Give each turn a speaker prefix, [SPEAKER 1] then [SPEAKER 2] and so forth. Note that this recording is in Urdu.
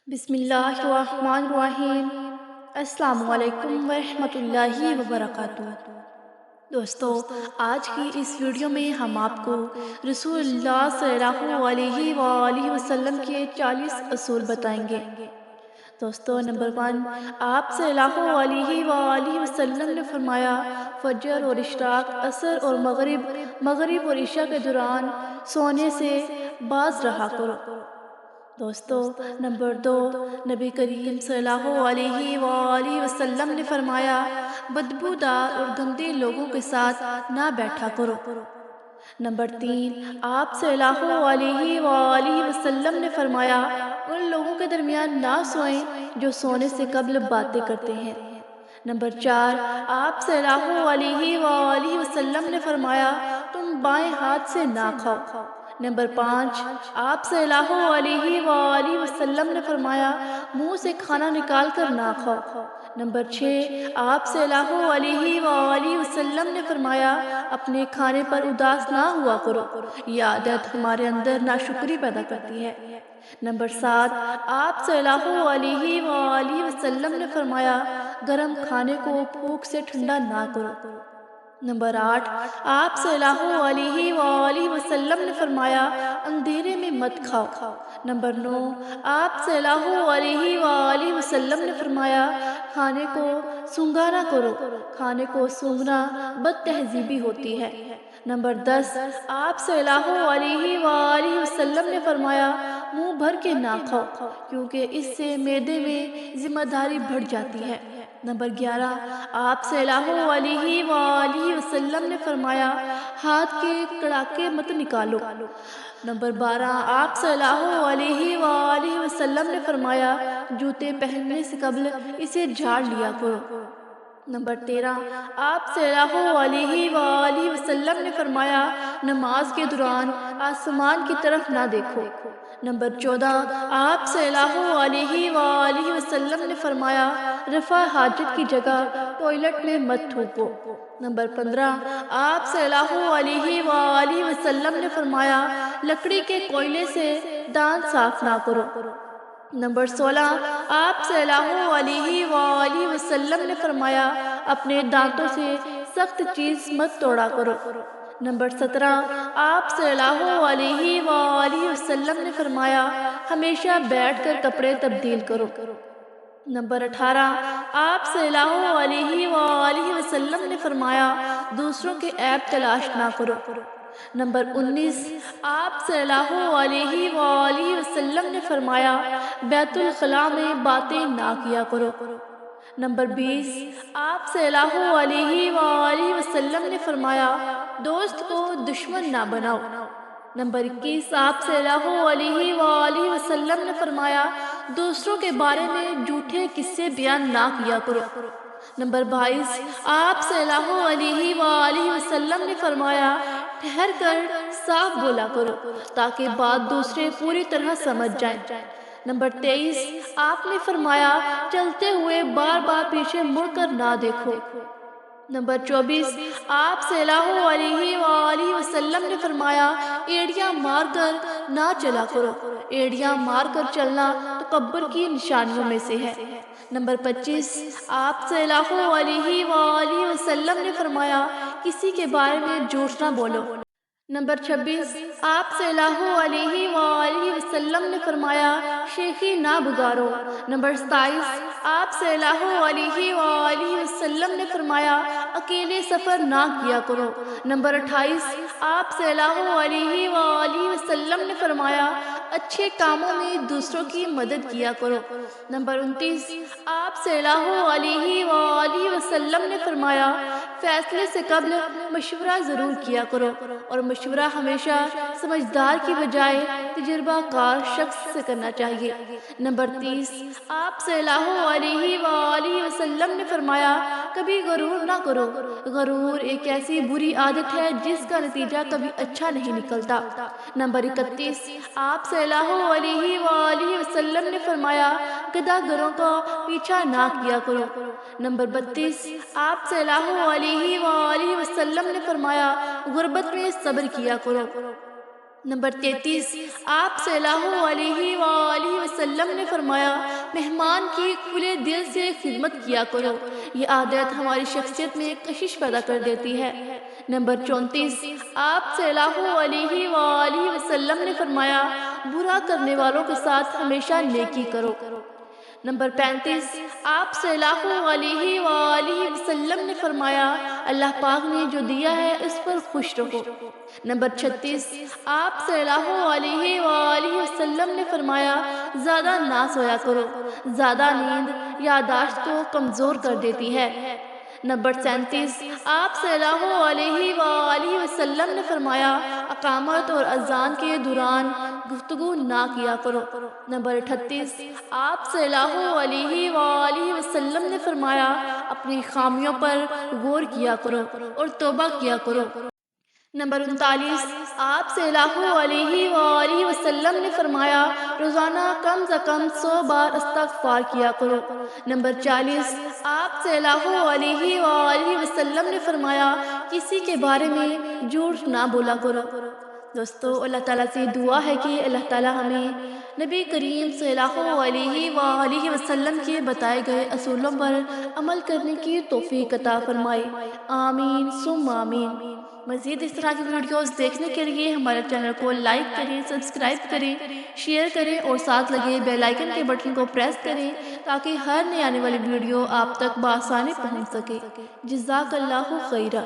[SPEAKER 1] بسم اللہ الرحمن الرحیم۔ السلام علیکم ورحمۃ اللہ وبرکاتہ۔ دوستو، آج کی اس ویڈیو میں ہم آپ کو رسول اللہ صلی اللہ علیہ وآلہ وسلم کے 40 اصول بتائیں گے۔ دوستو، نمبر 1، آپ صلی اللہ علیہ وآلہ وسلم نے فرمایا، فجر اور اشراق، عصر اور مغرب اور عشاء کے دوران سونے سے باز رہا کرو۔ دوستو، نمبر 2، نبی کریم صلی اللہ علیہ وآلہ وسلم نے فرمایا، بدبودار اور گندے لوگوں کے ساتھ نہ بیٹھا کرو۔ نمبر 3، آپ صلی اللہ علیہ وآلہ وسلم نے فرمایا، ان لوگوں کے درمیان نہ سوئیں جو سونے سے قبل باتیں کرتے ہیں۔ نمبر 4، آپ صلی اللہ علیہ وآلہ وسلم نے فرمایا، تم بائیں ہاتھ سے نہ کھاؤ۔ نمبر 5، آپ صلی اللہ علیہ وآلہ وسلم نے فرمایا، منہ سے کھانا نکال کر نہ کھاؤ۔ نمبر 6، آپ صلی اللہ علیہ وآلہ وسلم نے فرمایا، اپنے کھانے پر اداس نہ ہوا کرو، یہ عادت ہمارے اندر ناشکری پیدا کرتی ہے۔ نمبر 7، آپ صلی اللہ علیہ وآلہ وسلم نے فرمایا، گرم کھانے کو پھونک سے ٹھنڈا نہ کرو۔ نمبر 8، آپ صلی اللہ علیہ وآلہ وسلم نے فرمایا، اندھیرے میں مت کھاؤ۔ نمبر 9، آپ صلی اللہ علیہ وآلہ وسلم نے فرمایا، کھانے کو سونگھا نہ کرو، کھانے کو سونگھنا بد تہذیبی ہوتی ہے۔ نمبر 10، آپ صلی اللہ علیہ وآلہ وسلم نے فرمایا، منہ بھر کے نہ کھاؤ، کیونکہ اس سے معدے میں ذمہ داری بڑھ جاتی ہے۔ نمبر 11، آپ صلی اللہ علیہ وآلہ وسلم نے فرمایا، ہاتھ کے کڑاکے مت نکالو۔ نمبر 12، آپ صلی اللہ علیہ وآلہ وسلم نے فرمایا، جوتے پہننے سے قبل اسے جھاڑ لیا کرو۔ نمبر 13، آپ صلی اللہ علیہ وآلہ وسلم نے فرمایا، نماز کے دوران آسمان کی طرف نہ دیکھو۔ نمبر 14، آپ صلی اللہ علیہ وآلہ وسلم نے فرمایا، رفع حاجت کی جگہ ٹوائلٹ میں مت تھوکو۔ نمبر 15، آپ صلی اللہ علیہ وآلہ وسلم نے فرمایا، لکڑی کے کوئلے سے دانت صاف نہ کرو۔ نمبر 16، آپ صلی اللہ علیہ وآلہ وسلم نے فرمایا، اپنے دانتوں سے سخت چیز مت توڑا کرو۔ نمبر 17، آپ صلی اللہ علیہ وآلہ وسلم نے فرمایا، ہمیشہ بیٹھ کر کپڑے تبدیل کرو۔ نمبر 18، آپ صلی اللہ علیہ وآلہ وسلم نے فرمایا، دوسروں کے عیب تلاش نہ کرو۔ نمبر 19، آپ صلی اللہ علیہ وآلہ وسلم نے فرمایا، بیت الخلاء میں باتیں نہ کیا کرو۔ نمبر 20، آپ صلی اللہ علیہ وآلہ وسلم نے فرمایا، دوست کو دشمن نہ بناؤ۔ نمبر 21، آپ صلی اللہ علیہ وآلہ وسلم نے فرمایا، دوسروں کے بارے میں جھوٹے قصے بیان نہ کیا کرو۔ نمبر 22، آپ صلی اللہ علیہ وآلہ وسلم نے فرمایا، ٹھہر کر صاف بولا کرو تاکہ بات دوسرے پوری طرح سمجھ جائیں۔ نمبر 23، آپ نے فرمایا، چلتے ہوئے بار بار پیچھے مڑ کر نہ دیکھو۔ نمبر 24، آپ صلی اللہ علیہ وآلہ وسلم نے فرمایا، ایڑیاں مار کر نہ چلا کرو، ایڑیاں مار کر چلنا تکبر کی نشانیوں میں سے ہے۔ نمبر 25، آپ صلی اللہ علیہ وآلہ وسلم نے فرمایا، کسی کے بارے میں جھوٹ نہ بولو۔ نمبر 26، آپ صلی اللہ علیہ وآلہ وسلم نے فرمایا، شیخی نہ بگاڑو۔ نمبر 27، آپ صلی اللہ علیہ وآلہ وسلم نے فرمایا، اکیلے سفر نہ کیا کرو۔ نمبر 28، آپ صلی اللہ علیہ وآلہ وسلم نے فرمایا، اچھے کاموں میں دوسروں کی مدد کیا کرو۔ نمبر 29، آپ صلی اللہ علیہ وآلہ وسلم نے فرمایا، فیصلے سے قبل مشورہ ضرور کیا کرو، اور مشورہ ہمیشہ سمجھدار کی بجائے تجربہ کار شخص سے کرنا چاہیے۔ نمبر 30، آپ صلی اللہ علیہ وآلہ وسلم نے فرمایا، کبھی غرور نہ کرو۔ غرور ایک ایسی بری عادت ہے جس کا نتیجہ کبھی اچھا نہیں نکلتا۔ نمبر 31، آپ صلی اللہ علیہ وآلہ وسلم نے فرمایا، گدھا گروں کا پیچھا نہ کیا کرو۔ نمبر 32، آپ صلی اللہ علیہ وآلہ وسلم نے فرمایا، غربت میں صبر کیا کرو۔ نمبر 33، آپ صلی اللہ علیہ وآلہ وسلم وسلم نے فرمایا مہمان کی کھلے دل سے خدمت کیا کرو، یہ عادت ہماری شخصیت میں کشش پیدا کر دیتی ہے۔ نمبر 34، آپ صلی اللہ علیہ وآلہ وسلم نے فرمایا برا کرنے والوں کے ساتھ ہمیشہ نیکی کرو۔ نمبر 35، آپ صلی اللہ علیہ وآلہ وسلم نے فرمایا اللہ پاک نے جو دیا ہے اس پر خوش رہو۔ نمبر 36، آپ صلی اللہ علیہ وآلہ وسلم نے فرمایا زیادہ نہ سویا کرو، زیادہ نیند یادداشت کو کمزور کر دیتی ہے۔ نمبر 37، آپ صلی اللہ علیہ وآلہ وسلم نے فرمایا اقامت اور اذان کے دوران گفتگو نہ کیا کرو۔ نمبر 38، آپ صلی اللہ علیہ وآلہ وسلم نے فرمایا اپنی خامیوں پر غور کیا کرو اور توبہ کیا کرو۔ نمبر 39، آپ صلی اللہ علیہ وآلہ وسلم نے فرمایا روزانہ کم از کم 100 بار استغفار کیا کرو۔ نمبر 40، آپ صلی اللہ علیہ وآلہ وسلم نے فرمایا کسی کے بارے میں جھوٹ نہ بولا کرو۔ دوستو اللہ تعالیٰ سے دعا ہے کہ اللہ تعالیٰ ہمیں نبی کریم صلی اللہ علیہ وآلہ وسلم کے بتائے گئے اصولوں پر عمل کرنے کی توفیق عطا فرمائے، آمین ثم آمین۔ مزید اس طرح کی ویڈیوز دیکھنے کے لیے ہمارے چینل کو لائک کریں، سبسکرائب کریں، شیئر کریں اور ساتھ لگے بیل آئیکن کے بٹن کو پریس کریں تاکہ ہر نئی آنے والی ویڈیو آپ تک بآسانی پہنچ سکے۔ جزاک اللہ خیرہ۔